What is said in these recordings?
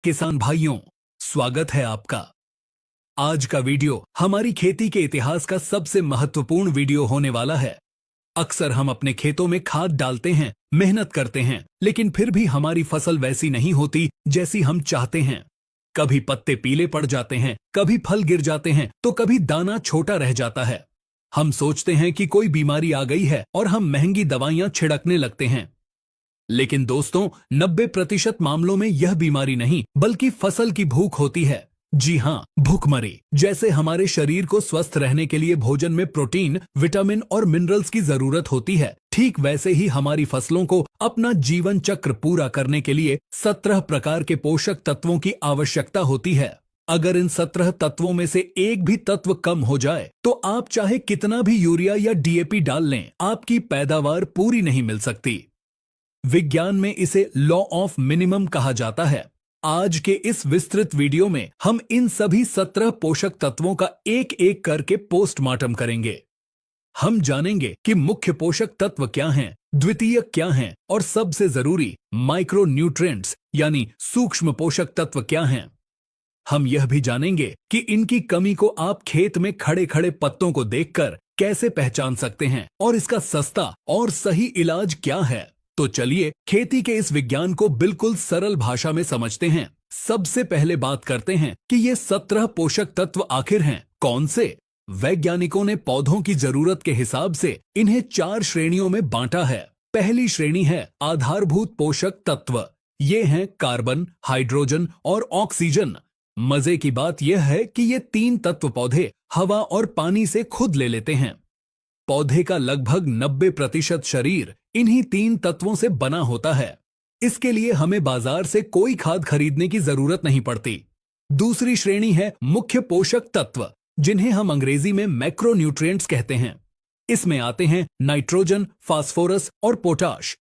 किसान भाइयों, स्वागत है आपका। आज का वीडियो हमारी खेती के इतिहास का सबसे महत्वपूर्ण वीडियो होने वाला है। अक्सर हम अपने खेतों में खाद डालते हैं, मेहनत करते हैं, लेकिन फिर भी हमारी फसल वैसी नहीं होती जैसी हम चाहते हैं। कभी पत्ते पीले पड़ जाते हैं, कभी फल गिर जाते हैं, तो कभी दाना छोटा रह जाता है। हम सोचते हैं कि कोई बीमारी आ गई है और हम महंगी दवाइयां छिड़कने लगते हैं। लेकिन दोस्तों, 90% मामलों में यह बीमारी नहीं बल्कि फसल की भूख होती है। जी हाँ, भूखमरी। जैसे हमारे शरीर को स्वस्थ रहने के लिए भोजन में प्रोटीन, विटामिन और मिनरल्स की जरूरत होती है, ठीक वैसे ही हमारी फसलों को अपना जीवन चक्र पूरा करने के लिए 17 प्रकार के पोषक तत्वों की आवश्यकता होती है। अगर इन 17 तत्वों में से एक भी तत्व कम हो जाए तो आप चाहे कितना भी यूरिया या डीएपी डाल लें, आपकी पैदावार पूरी नहीं मिल सकती। विज्ञान में इसे लॉ ऑफ मिनिमम कहा जाता है। आज के इस विस्तृत वीडियो में हम इन सभी 17 पोषक तत्वों का एक एक करके पोस्टमार्टम करेंगे। हम जानेंगे कि मुख्य पोषक तत्व क्या हैं, द्वितीयक क्या हैं और सबसे जरूरी माइक्रो न्यूट्रिएंट्स यानी सूक्ष्म पोषक तत्व क्या हैं। हम यह भी जानेंगे कि इनकी कमी को आप खेत में खड़े खड़े पत्तों को देखकर कैसे पहचान सकते हैं और इसका सस्ता और सही इलाज क्या है। तो चलिए खेती के इस विज्ञान को बिल्कुल सरल भाषा में समझते हैं। सबसे पहले बात करते हैं कि ये 17 पोषक तत्व आखिर हैं कौन से। वैज्ञानिकों ने पौधों की जरूरत के हिसाब से इन्हें 4 श्रेणियों में बांटा है। पहली श्रेणी है आधारभूत पोषक तत्व। ये हैं कार्बन, हाइड्रोजन और ऑक्सीजन। मजे की बात यह है कि ये 3 तत्व पौधे हवा और पानी से खुद ले लेते हैं। पौधे का लगभग 90% शरीर इन्हीं 3 तत्वों से बना होता है। इसके लिए हमें बाजार से कोई खाद खरीदने की जरूरत नहीं पड़ती। दूसरी श्रेणी है मुख्य पोषक तत्व, जिन्हें हम अंग्रेजी में मैक्रोन्यूट्रिएंट्स कहते हैं। इसमें आते हैं नाइट्रोजन, फास्फोरस और पोटाश।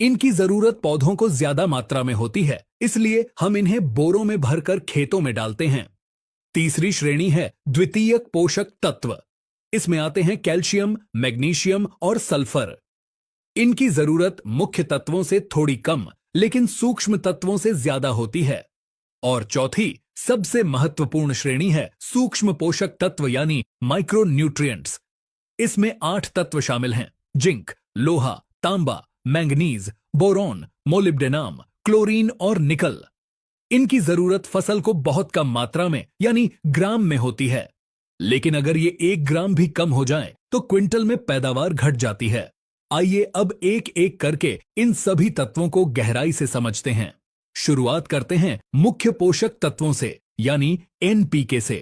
इनकी जरूरत पौधों को ज्यादा मात्रा में होती है, इसलिए हम इन्हें बोरों में भरकर खेतों में डालते हैं। तीसरी श्रेणी है द्वितीयक पोषक तत्व। इसमें आते हैं कैल्शियम, मैग्नीशियम और सल्फर। इनकी जरूरत मुख्य तत्वों से थोड़ी कम लेकिन सूक्ष्म तत्वों से ज्यादा होती है। और चौथी सबसे महत्वपूर्ण श्रेणी है सूक्ष्म पोषक तत्व यानी माइक्रो न्यूट्रिएंट्स। इसमें 8 तत्व शामिल हैं: जिंक, लोहा, तांबा, मैंगनीज, बोरॉन, मोलिब्डेनम, क्लोरीन और निकल। इनकी जरूरत फसल को बहुत कम मात्रा में यानी ग्राम में होती है, लेकिन अगर ये 1 ग्राम भी कम हो जाए तो क्विंटल में पैदावार घट जाती है। आइए अब एक एक करके इन सभी तत्वों को गहराई से समझते हैं। शुरुआत करते हैं मुख्य पोषक तत्वों से यानी एनपीके से।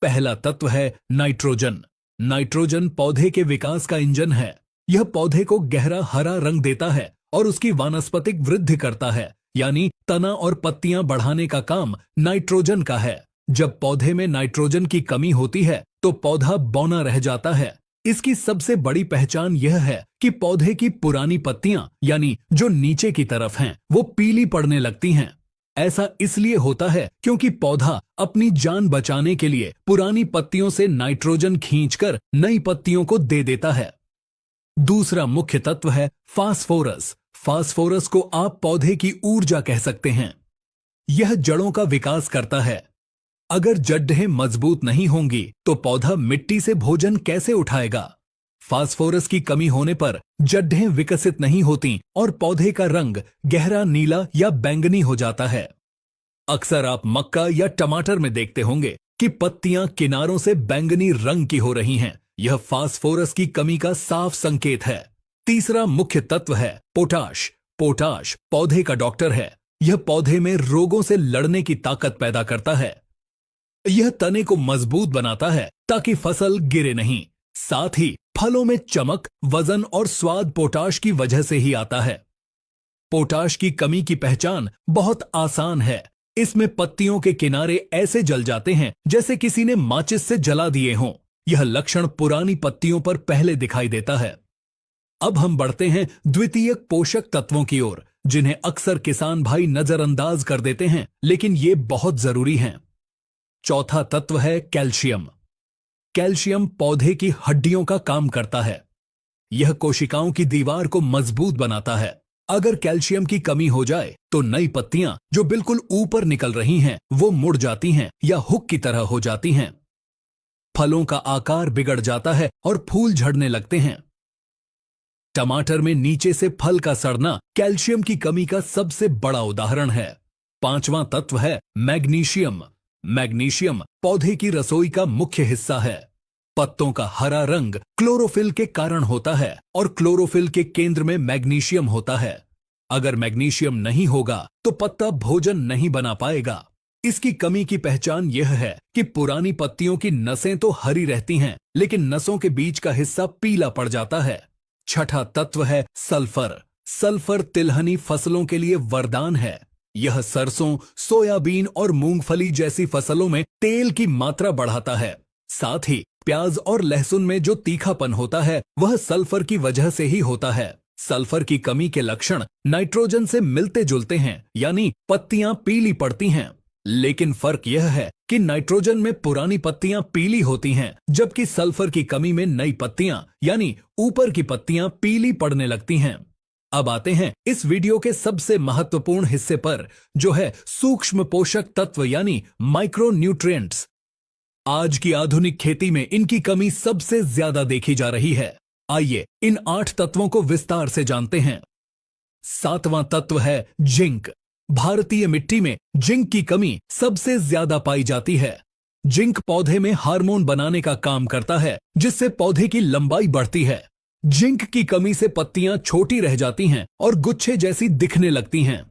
पहला तत्व है नाइट्रोजन। नाइट्रोजन पौधे के विकास का इंजन है। यह पौधे को गहरा हरा रंग देता है और उसकी वानस्पतिक वृद्धि करता है, यानी तना और पत्तियां बढ़ाने का काम नाइट्रोजन का है। जब पौधे में नाइट्रोजन की कमी होती है तो पौधा बौना रह जाता है। इसकी सबसे बड़ी पहचान यह है कि पौधे की पुरानी पत्तियां यानी जो नीचे की तरफ हैं, वो पीली पड़ने लगती हैं। ऐसा इसलिए होता है क्योंकि पौधा अपनी जान बचाने के लिए पुरानी पत्तियों से नाइट्रोजन खींचकर नई पत्तियों को दे देता है। दूसरा मुख्य तत्व है फास्फोरस। फास्फोरस को आप पौधे की ऊर्जा कह सकते हैं। यह जड़ों का विकास करता है। अगर जड़ें मजबूत नहीं होंगी तो पौधा मिट्टी से भोजन कैसे उठाएगा। फास्फोरस की कमी होने पर जड़ें विकसित नहीं होती और पौधे का रंग गहरा नीला या बैंगनी हो जाता है। अक्सर आप मक्का या टमाटर में देखते होंगे कि पत्तियां किनारों से बैंगनी रंग की हो रही हैं। यह फास्फोरस की कमी का साफ संकेत है। तीसरा मुख्य तत्व है पोटाश। पोटाश पौधे का डॉक्टर है। यह पौधे में रोगों से लड़ने की ताकत पैदा करता है। यह तने को मजबूत बनाता है ताकि फसल गिरे नहीं। साथ ही फलों में चमक, वजन और स्वाद पोटाश की वजह से ही आता है। पोटाश की कमी की पहचान बहुत आसान है। इसमें पत्तियों के किनारे ऐसे जल जाते हैं जैसे किसी ने माचिस से जला दिए हों। यह लक्षण पुरानी पत्तियों पर पहले दिखाई देता है। अब हम बढ़ते हैं द्वितीयक पोषक तत्वों की ओर, जिन्हें अक्सर किसान भाई नजरअंदाज कर देते हैं, लेकिन ये बहुत जरूरी हैं। चौथा तत्व है कैल्शियम। कैल्शियम पौधे की हड्डियों का काम करता है। यह कोशिकाओं की दीवार को मजबूत बनाता है। अगर कैल्शियम की कमी हो जाए तो नई पत्तियां जो बिल्कुल ऊपर निकल रही हैं वो मुड़ जाती हैं या हुक की तरह हो जाती हैं। फलों का आकार बिगड़ जाता है और फूल झड़ने लगते हैं। टमाटर में नीचे से फल का सड़ना कैल्शियम की कमी का सबसे बड़ा उदाहरण है। पांचवां तत्व है मैग्नीशियम। मैग्नीशियम पौधे की रसोई का मुख्य हिस्सा है। पत्तों का हरा रंग क्लोरोफिल के कारण होता है और क्लोरोफिल के केंद्र में मैग्नीशियम होता है। अगर मैग्नीशियम नहीं होगा तो पत्ता भोजन नहीं बना पाएगा। इसकी कमी की पहचान यह है कि पुरानी पत्तियों की नसें तो हरी रहती हैं, लेकिन नसों के बीच का हिस्सा पीला पड़ जाता है। छठा तत्व है सल्फर। सल्फर तिलहनी फसलों के लिए वरदान है। यह सरसों, सोयाबीन और मूंगफली जैसी फसलों में तेल की मात्रा बढ़ाता है। साथ ही प्याज और लहसुन में जो तीखापन होता है वह सल्फर की वजह से ही होता है। सल्फर की कमी के लक्षण नाइट्रोजन से मिलते जुलते हैं, यानी पत्तियां पीली पड़ती हैं। लेकिन फर्क यह है कि नाइट्रोजन में पुरानी पत्तियां पीली होती हैं, जबकि सल्फर की कमी में नई पत्तियां यानी ऊपर की पत्तियां पीली पड़ने लगती हैं। अब आते हैं इस वीडियो के सबसे महत्वपूर्ण हिस्से पर, जो है सूक्ष्म पोषक तत्व यानी माइक्रो न्यूट्रिएंट्स। आज की आधुनिक खेती में इनकी कमी सबसे ज्यादा देखी जा रही है। आइए इन 8 तत्वों को विस्तार से जानते हैं। सातवां तत्व है जिंक। भारतीय मिट्टी में जिंक की कमी सबसे ज्यादा पाई जाती है। जिंक पौधे में हार्मोन बनाने का काम करता है, जिससे पौधे की लंबाई बढ़ती है। जिंक की कमी से पत्तियां छोटी रह जाती हैं और गुच्छे जैसी दिखने लगती हैं।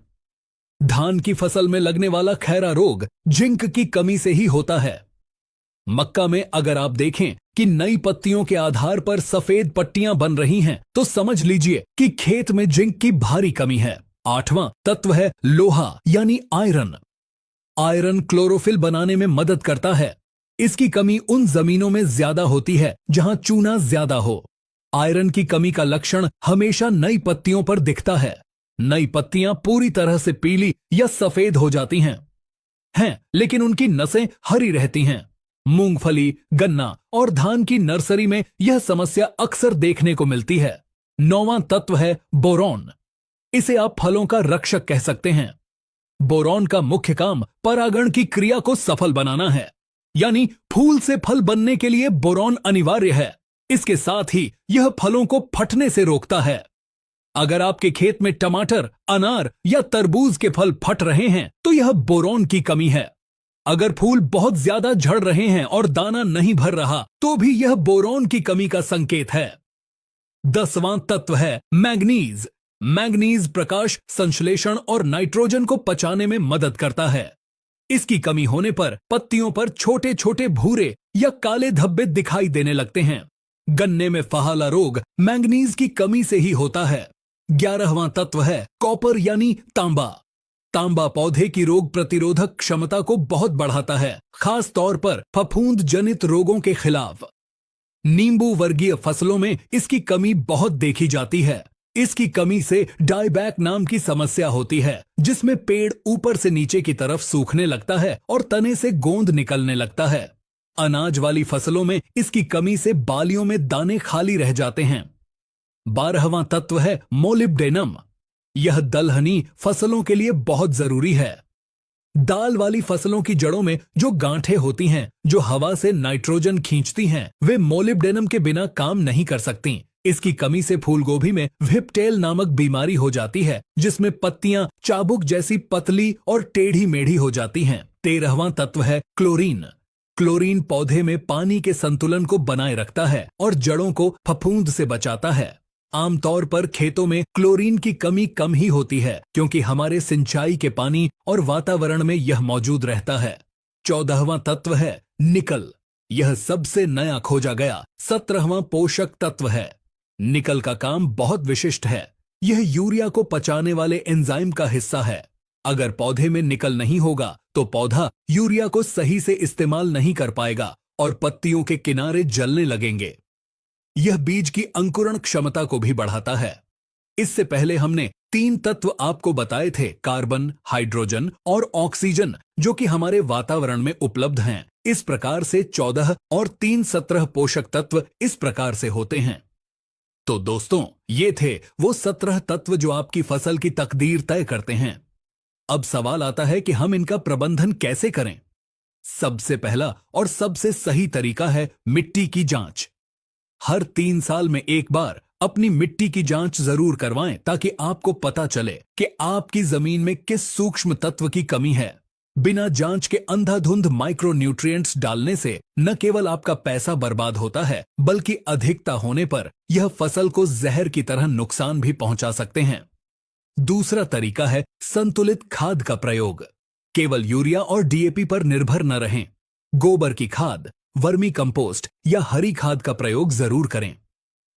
धान की फसल में लगने वाला खैरा रोग जिंक की कमी से ही होता है। मक्का में अगर आप देखें कि नई पत्तियों के आधार पर सफेद पट्टियां बन रही हैं, तो समझ लीजिए कि खेत में जिंक की भारी कमी है। आठवां तत्व है लोहा यानी आयरन। आयरन क्लोरोफिल बनाने में मदद करता है। इसकी कमी उन जमीनों में ज्यादा होती है जहां चूना ज्यादा हो। आयरन की कमी का लक्षण हमेशा नई पत्तियों पर दिखता है। नई पत्तियां पूरी तरह से पीली या सफेद हो जाती हैं, लेकिन उनकी नसें हरी रहती हैं। मूंगफली, गन्ना और धान की नर्सरी में यह समस्या अक्सर देखने को मिलती है। नौवां तत्व है बोरॉन। इसे आप फलों का रक्षक कह सकते हैं। बोरॉन का मुख्य काम परागण की क्रिया को सफल बनाना है, यानी फूल से फल बनने के लिए बोरॉन अनिवार्य है। इसके साथ ही यह फलों को फटने से रोकता है। अगर आपके खेत में टमाटर, अनार या तरबूज के फल फट रहे हैं तो यह बोरॉन की कमी है। अगर फूल बहुत ज्यादा झड़ रहे हैं और दाना नहीं भर रहा तो भी यह बोरॉन की कमी का संकेत है। 10वां तत्व है मैग्नीज। मैग्नीज प्रकाश संश्लेषण और नाइट्रोजन को पचाने में मदद करता है। इसकी कमी होने पर पत्तियों पर छोटे छोटे भूरे या काले धब्बे दिखाई देने लगते हैं। गन्ने में फहाला रोग मैंगनीज की कमी से ही होता है। 11वां तत्व है कॉपर यानी तांबा। तांबा पौधे की रोग प्रतिरोधक क्षमता को बहुत बढ़ाता है, खास तौर पर फफूंद जनित रोगों के खिलाफ। नींबू वर्गीय फसलों में इसकी कमी बहुत देखी जाती है। इसकी कमी से डाईबैक नाम की समस्या होती है, जिसमें पेड़ ऊपर से नीचे की तरफ सूखने लगता है और तने से गोंद निकलने लगता है। अनाज वाली फसलों में इसकी कमी से बालियों में दाने खाली रह जाते हैं। 12वां तत्व है मोलिब्डेनम। यह दलहनी फसलों के लिए बहुत जरूरी है। दाल वाली फसलों की जड़ों में जो गांठें होती हैं, जो हवा से नाइट्रोजन खींचती हैं, वे मोलिब्डेनम के बिना काम नहीं कर सकती। इसकी कमी से फूलगोभी में व्हिपटेल नामक बीमारी हो जाती है, जिसमें पत्तियां चाबुक जैसी पतली और टेढ़ी मेढ़ी हो जाती हैं। 13वां तत्व है क्लोरीन। क्लोरीन पौधे में पानी के संतुलन को बनाए रखता है और जड़ों को फफूंद से बचाता है। आमतौर पर खेतों में क्लोरीन की कमी कम ही होती है, क्योंकि हमारे सिंचाई के पानी और वातावरण में यह मौजूद रहता है। 14वां तत्व है निकल। यह सबसे नया खोजा गया 17वां पोषक तत्व है। निकल का काम बहुत विशिष्ट है। यह यूरिया को पचाने वाले एंजाइम का हिस्सा है। अगर पौधे में निकल नहीं होगा तो पौधा यूरिया को सही से इस्तेमाल नहीं कर पाएगा और पत्तियों के किनारे जलने लगेंगे। यह बीज की अंकुरण क्षमता को भी बढ़ाता है। इससे पहले हमने 3 तत्व आपको बताए थे, कार्बन, हाइड्रोजन और ऑक्सीजन, जो कि हमारे वातावरण में उपलब्ध हैं। इस प्रकार से 14 और 3 17 पोषक तत्व इस प्रकार से होते हैं। तो दोस्तों, ये थे वो 17 तत्व जो आपकी फसल की तकदीर तय करते हैं। अब सवाल आता है कि हम इनका प्रबंधन कैसे करें। सबसे पहला और सबसे सही तरीका है मिट्टी की जांच। हर 3 साल में एक बार अपनी मिट्टी की जांच जरूर करवाएं ताकि आपको पता चले कि आपकी जमीन में किस सूक्ष्म तत्व की कमी है। बिना जांच के अंधाधुंध माइक्रो न्यूट्रिएंट्स डालने से न केवल आपका पैसा बर्बाद होता है, बल्कि अधिकता होने पर यह फसल को जहर की तरह नुकसान भी पहुंचा सकते हैं। दूसरा तरीका है संतुलित खाद का प्रयोग। केवल यूरिया और डीएपी पर निर्भर न रहें। गोबर की खाद, वर्मी कंपोस्ट या हरी खाद का प्रयोग जरूर करें।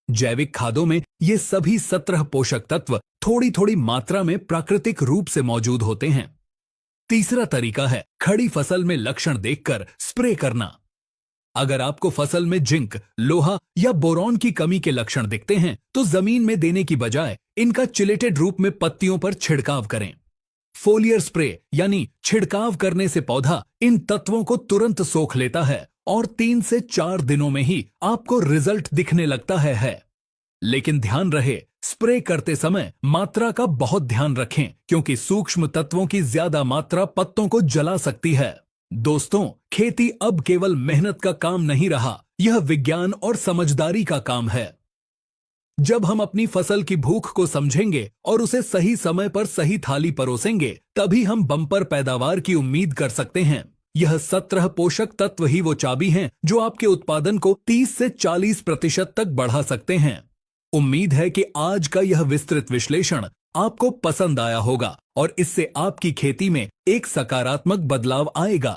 जैविक खादों में ये सभी 17 पोषक तत्व थोड़ी थोड़ी मात्रा में प्राकृतिक रूप से मौजूद होते हैं। तीसरा तरीका है खड़ी फसल में लक्षण देखकर स्प्रे करना। अगर आपको फसल में जिंक, लोहा या बोरॉन की कमी के लक्षण दिखते हैं तो जमीन में देने की बजाय इनका चिलेटेड रूप में पत्तियों पर छिड़काव करें। फोलियर स्प्रे यानी छिड़काव करने से पौधा इन तत्वों को तुरंत सोख लेता है और 3 से 4 दिनों में ही आपको रिजल्ट दिखने लगता है। लेकिन ध्यान रहे, स्प्रे करते समय मात्रा का बहुत ध्यान रखें क्योंकि सूक्ष्म तत्वों की ज्यादा मात्रा पत्तों को जला सकती है। दोस्तों, खेती अब केवल मेहनत का काम नहीं रहा, यह विज्ञान और समझदारी का काम है। जब हम अपनी फसल की भूख को समझेंगे और उसे सही समय पर सही थाली परोसेंगे, तभी हम बम्पर पैदावार की उम्मीद कर सकते हैं। यह 17 पोषक तत्व ही वो चाबी हैं जो आपके उत्पादन को 30 से 40% तक बढ़ा सकते हैं। उम्मीद है कि आज का यह विस्तृत विश्लेषण आपको पसंद आया होगा और इससे आपकी खेती में एक सकारात्मक बदलाव आएगा।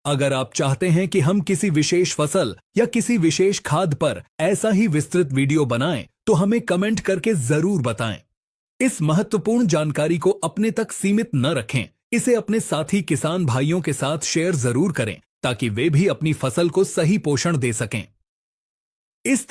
अगर आप चाहते हैं कि हम किसी विशेष फसल या किसी विशेष खाद पर ऐसा ही विस्तृत वीडियो बनाएं, तो हमें कमेंट करके जरूर बताएं। इस महत्वपूर्ण जानकारी को अपने तक सीमित न रखें, इसे अपने साथी किसान भाइयों के साथ शेयर जरूर करें ताकि वे भी अपनी फसल को सही पोषण दे सकें। इस